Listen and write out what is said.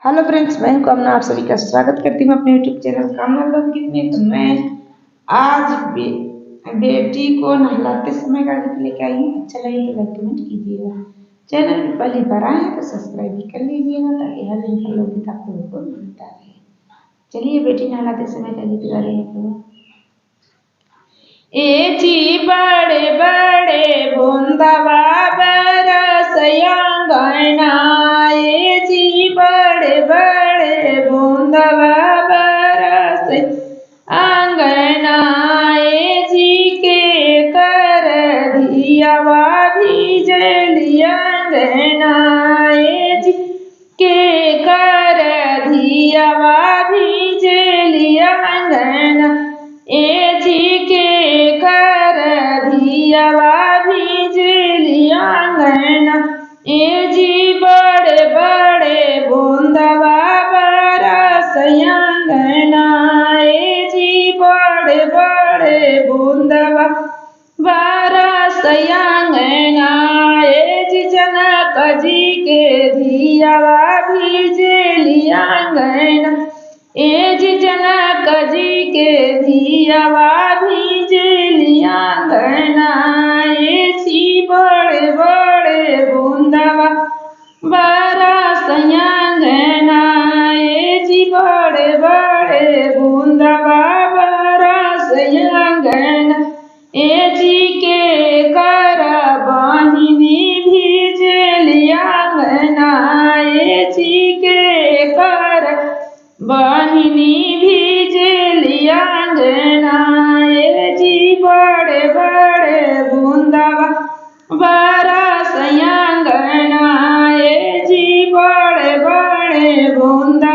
Hello friends, मैं हूं कामना। आप सभी का स्वागत करती हूं अपने यूट्यूब चैनल कामना लोकगीत में। तो मैं आज बेटी को नहलाते समय का गीत लेके आई हूँ। अच्छा लगे तो लाइक कमेंट कीजिएगा। चैनल में पहली बार आए हैं तो सब्सक्राइब भी कर लीजिएगा ताकि हर दिन का लोकगीत आप लोगों को मिलता रहे। चलिए बेटी नहलाते समय का गीत गा रहे हैं। ए जी बड़े बड़े बूंदवा बरसया गना, ए जी बड़े बड़े बूंदवा बरस आंगना, ए जी के कर दियावा भीजली अंगना, ए जी के कर दियावा भीजली अंगना, ए जी के कर दियावा भीजली अंगना, ए जी बड़े बड़े बूंदवा बरसया अंगना, ए जी बड़े बड़े बूंदवा बरसया अंगना, ए जी जनक जी के दियावा भीजली अंगना, ए जी जनक जी के दियावा भीजली अंगना, ए जी बड़े बड़े बूंदवा बरसया अंगना, ए जी बड़े बड़े बूंदवा बरसया अंगना, ए जी के कर बहिनी भीजली अंगना, ए जी के कर बहिनी भीजली अंगना, ए जी बड़े बड़े बूंदवा बरसया अंगना, ए जी बड़े बड़े बूंदवा